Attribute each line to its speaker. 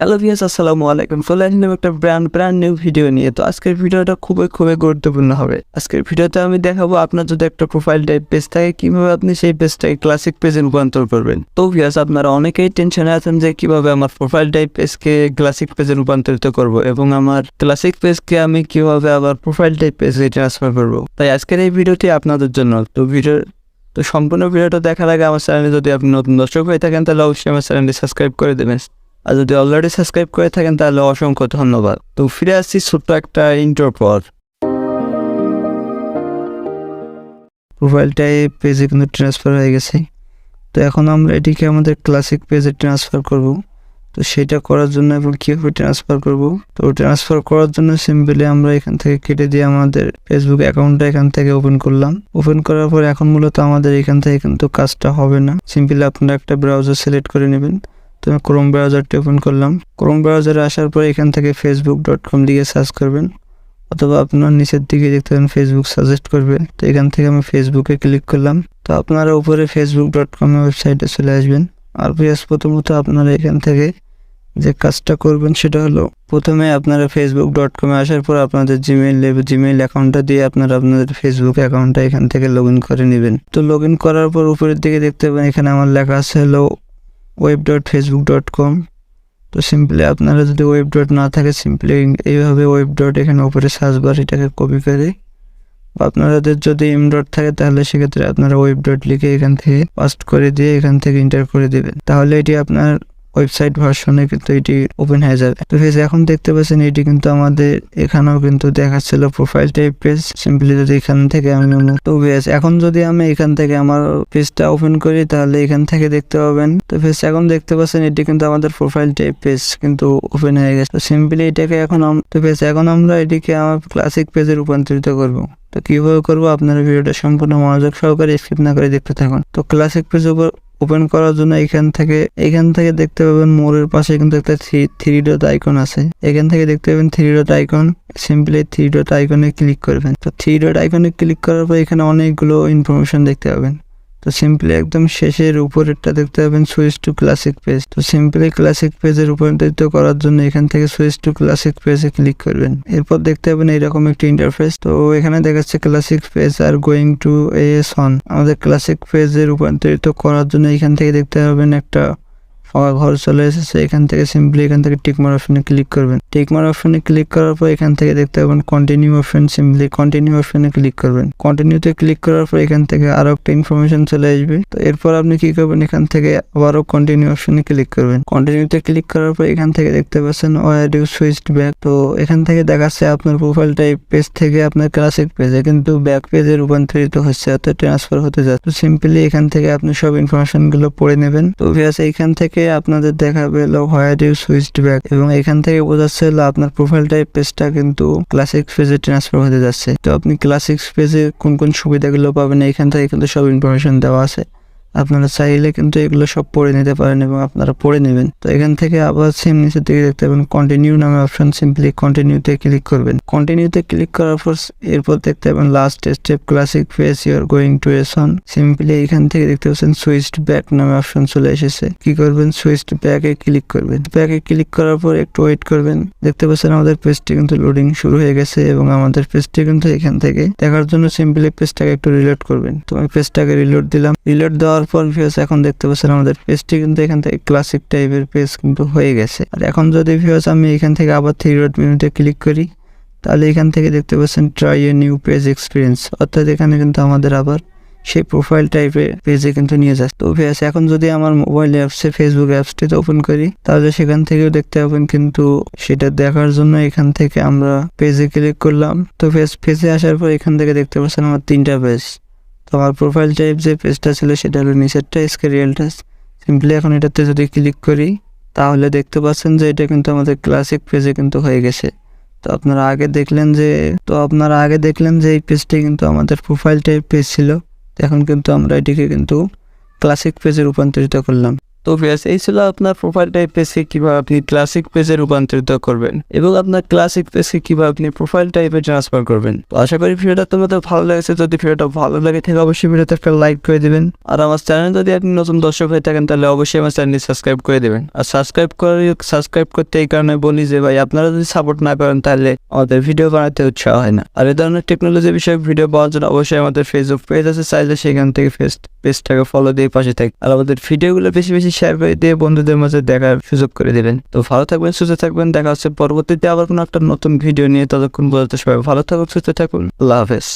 Speaker 1: Hello viewers, আসসালামু আলাইকুম। চলে আসলাম একটা ব্র্যান্ড নিউ ভিডিও নিয়ে। তো আজকের ভিডিওটা খুবই গুরুত্বপূর্ণ হবে। আজকের ভিডিওতে আমি দেখাবো আপনার যদি একটা প্রোফাইল টাইপ পেজ থাকে কিভাবে আপনি সেই পেজটাকে ক্লাসিক পেজে রূপান্তর করবেন। তো ভিউয়ার্স, আপনারা অনেকেই টেনশনে আছেন যে কিভাবে আমার প্রোফাইল টাইপ পেজকে ক্লাসিক পেজে রূপান্তরিত করব এবং আমার ক্লাসিক পেজকে আমি কিভাবে আবার প্রোফাইল টাইপ পেজে ট্রান্সফার করব। তাই আজকের এই ভিডিওটি আপনাদের জন্য। তো সম্পূর্ণ ভিডিওটা দেখার আগে আমার চ্যানেলে যদি আপনি নতুন দর্শক হয়ে থাকেন তাহলে অবশ্যই আমার চ্যানেলটি সাবস্ক্রাইব করে দেবেন। আর যদি অলরেডি সাবস্ক্রাইব করে থাকেন তাহলে অসংখ্য ধন্যবাদ। তো ফিরে আসছি ছোট্ট একটা ইন্ট্রোর পর। প্রোফাইলটাই পেজে কিন্তু ট্রান্সফার হয়ে গেছে। তো এখন আমরা এটিকে আমাদের ক্লাসিক পেজে ট্রান্সফার করব। তো সেটা করার জন্য এবং কীভাবে ট্রান্সফার করব, তো ট্রান্সফার করার জন্য সিম্পলি আমরা এখান থেকে কেটে দিয়ে আমাদের ফেসবুক অ্যাকাউন্টটা এখান থেকে ওপেন করলাম। ওপেন করার পর এখন মূলত আমাদের এখান থেকে কিন্তু কাজটা হবে না। সিম্পলি আপনারা একটা ব্রাউজার সিলেক্ট করে নেবেন। তো আমি ক্রোম ব্রাউজারটি ওপেন করলাম। ক্রোম ব্রাউজারে আসার পর এখান থেকে facebook.com দিকে সার্চ করবেন, অথবা আপনার নিচের দিকে দেখতে পাবেন ফেসবুক সাজেস্ট করবে। তো এখান থেকে আমি ফেসবুকে ক্লিক করলাম। তো আপনারা উপরে facebook.com ওয়েবসাইটে চলে আসবেন। আর প্রথমত আপনারা এখান থেকে যে কাজটা করবেন সেটা হলো, প্রথমে আপনারা facebook.com আসার পর আপনাদের জিমেইল অ্যাকাউন্টটা দিয়ে আপনাদের ফেসবুক অ্যাকাউন্টটা এখান থেকে লগ ইন করে নেবেন। তো লগ ইন করার পর উপরের দিকে দেখতে পাবেন এখানে আমার লেখা আছে হলো web.facebook.com। তো সিম্পলি আপনারা যদি ওয়েব ডট না থাকে সিম্পলি এইভাবে ওয়েব ডট এখানে উপরে সার্চ বার এটাকে কপি করে, আপনাদের যদি এম ডট থাকে তাহলে সেক্ষেত্রে আপনারা ওয়েব ডট লিখে এখান থেকে পাস্ট করে দিয়ে এখান থেকে এন্টার করে দেবেন। তাহলে এটি আপনার ওয়েবসাইট ভার্সনে কিন্তু এটি ওপেন হয়ে যাবে। তো এখন দেখতে পাচ্ছেন এটি কিন্তু আমাদের এখানেও কিন্তু দেখাচ্ছিল প্রোফাইল টাইপ পেজ। সিম্পলি যদি এখান থেকে আমি এখন যদি আমি এখান থেকে আমার পেজটা ওপেন করি তাহলে এখান থেকে দেখতে পাবেন। তো এখন দেখতে পাচ্ছেন এটি কিন্তু আমাদের প্রোফাইল টাইপ পেজ কিন্তু ওপেন হয়ে গেছে। তো সিম্পলি এটাকে এখন আমরা এটিকে আমার ক্লাসিক পেজে রূপান্তরিত করব। তো কিভাবে করবো আপনারা ভিডিওটা সম্পূর্ণ মনোযোগ সহকারে স্কিপ না করে দেখতে থাকুন। তো ক্লাসিক পেজ ওপেন করার জন্য এখান থেকে দেখতে পাবেন মোড়ের পাশে কিন্তু একটা থ্রি ডট আইকন আছে। এখান থেকে দেখতে পাবেন three dot icon. Simply three dot আইকনে ক্লিক করবেন। তো থ্রি ডট আইকনে ক্লিক করার পর এখানে অনেকগুলো ইনফরমেশন দেখতে পাবেন। তো সিম্পলি একদম শেষের উপরেরটা দেখতে পাবেন সুইচ টু ক্লাসিক পেজ। তো সিম্পলি ক্লাসিক পেজে রূপান্তরিত করার জন্য এখান থেকে সুইচ টু ক্লাসিক পেজে ক্লিক করবেন। এরপর দেখতে পাবেন এইরকম একটি ইন্টারফেস। তো এখানে দেখাচ্ছে classic page R going to S on. আমাদের ক্লাসিক পেজে রূপান্তরিত করার জন্য এখান থেকে দেখতে পাবেন একটা ঘর চলে এসেছে। এখান থেকে সিম্পলি এখান থেকে টিকমার অপশনে ক্লিক করবেন। টিকমার অপশনে ক্লিক করার পর এখান থেকে দেখতে পাবেন কন্টিনিউ অপশন। সিম্পলি কন্টিনিউ অপশনে ক্লিক করবেন। কন্টিনিউতে ক্লিক করার পর এখান থেকে আরো একটা ইনফরমেশন চলে আসবে। তো এরপর আপনি কি করবেন, এখান থেকে আবারও কন্টিনিউ অপশনে ক্লিক করবেন। কন্টিনিউতে ক্লিক করার পর এখান থেকে দেখতে পাচ্ছেন ওয়ার ইউ সুইচড ব্যাক। তো এখান থেকে দেখাচ্ছে আপনার প্রোফাইল টাইপ পেজ থেকে আপনার ক্লাসিক পেজে কিন্তু ব্যাক পেজে রূপান্তরিত হচ্ছে, অর্থাৎ ট্রান্সফার হতে যাচ্ছে। তো সিম্পলি এখান থেকে আপনি সব ইনফরমেশন গুলো পড়ে নেবেন। তো এইখান থেকে আপনাদের দেখাবে হলো হোয়ার ইউ সুইচড ব্যাক, এবং এখান থেকে বোঝাচ্ছে হলো আপনার প্রোফাইল টাইপ পেজটা কিন্তু ক্লাসিক পেজে ট্রান্সফার হতে যাচ্ছে। তো আপনি ক্লাসিক পেজে কোন কোন সুবিধাগুলো পাবেন এখান থেকে কিন্তু সব ইনফরমেশন দেওয়া আছে। আপনারা চাইলে কিন্তু এগুলো সব পড়ে নিতে পারেন এবং আপনারা পড়ে নেবেন। তো এখান থেকে আবার সেম নিচের দিকে দেখতে পাবেন কন্টিনিউ নামে অপশন। সিম্পলি কন্টিনিউতে ক্লিক করবেন। কন্টিনিউতে ক্লিক করার পর এরপর দেখতে পাবেন last step classic page you are going to S on. Simply এখান থেকে দেখতে পাচ্ছেন সুইচড ব্যাক নামে অপশন চলে এসেছে। কি করবেন, সুইচড ব্যাকে ক্লিক করবেন। ব্যাকে ক্লিক করার পর একটু ওয়েট করবেন। দেখতে পাচ্ছেন আমাদের পেজটি কিন্তু লোডিং শুরু হয়ে গেছে এবং আমাদের পেজটি কিন্তু এখান থেকে দেখার জন্য সিম্পলি পেজটাকে একটু রিলোড করবেন। তো আমি পেজটাকে রিলোড দিলাম। রিলোড দেওয়ার পর ভিউয়ার্স এখন দেখতে পাচ্ছেন আমাদের পেজটি কিন্তু এখান থেকে ক্লাসিক টাইপের পেজ কিন্তু হয়ে গেছে। আর এখন যদি ভিউয়ার্স আমি এখান থেকে আবার থ্রি ডট মেনুতে ক্লিক করি তাহলে এখান থেকে দেখতে পাচ্ছেন try a new page experience, অর্থাৎ এখানে কিন্তু আমাদের আবার সেই প্রোফাইল টাইপের পেজে কিন্তু নিয়ে যাচ্ছে। তো ভিউয়ার্স এখন যদি আমার মোবাইল অ্যাপসে ফেসবুক অ্যাপসটিতে ওপেন করি তাহলে সেখান থেকেও দেখতে পাবেন, কিন্তু সেটা দেখার জন্য এখান থেকে আমরা পেজে ক্লিক করলাম। তো পেজে আসার পর এখান থেকে দেখতে পাচ্ছেন আমার তিনটা পেজ। তো আমার প্রোফাইল টাইপ যে পেজটা ছিল সেটা হলো নিচেরটা স্কেরিয়ালটা। সিম্পলি এখন এটাতে যদি ক্লিক করি তাহলে দেখতে পাচ্ছেন যে এটা কিন্তু আমাদের ক্লাসিক পেজে কিন্তু হয়ে গেছে। তো আপনারা আগে দেখলেন যে এই পেজটি কিন্তু আমাদের প্রোফাইল টাইপ পেজ ছিল। এখন কিন্তু আমরা এটিকে কিন্তু ক্লাসিক পেজে রূপান্তরিত করলাম। তো ভিউয়ার্স, এই ছিল আপনার প্রোফাইল টাইপ পেজকে কিভাবে আপনি ক্লাসিক পেজে রূপান্তরিত করবেন এবং আপনার ক্লাসিক পেজকে কিভাবে আপনি প্রোফাইল টাইপে ট্রান্সফার করবেন। তো আশা করি ভিডিওটা তোমাদের ভালো লেগেছে। যদি ভিডিওটা ভালো লাগে থাকে অবশ্যই ভিডিওতে একটা লাইক করে দিবেন। আর আমার চ্যানেল যদি আপনি নতুন দর্শক হয়ে থাকেন তাহলে অবশ্যই আমার চ্যানেলটি সাবস্ক্রাইব করে দেবেন। আর সাবস্ক্রাইব করতে এই কারণে বলি যে ভাই আপনারা যদি সাপোর্ট না করেন তাহলে আমাদের ভিডিও বানাতে উৎসাহ হয় না। আর এই ধরনের টেকনোলজি বিষয়ক ভিডিও পাওয়ার জন্য অবশ্যই আমাদের ফেসবুক পেজ আছে, চাইলে সেখান থেকে পেজটাকে ফলো দিয়ে পাশে থাক। আর আমাদের ভিডিওগুলো বেশি বেশি শেয়ার করে দিয়ে বন্ধুদের মাঝে দেখার সুযোগ করে দেবেন। তো ভালো থাকবেন, সুস্থ থাকবেন। দেখা হচ্ছে পরবর্তীতে আবার কোনো একটা নতুন ভিডিও নিয়ে। ততক্ষণ পর্যন্ত সবাই ভালো থাকুন, সুস্থ থাকুন। আল্লাহ হাফেজ।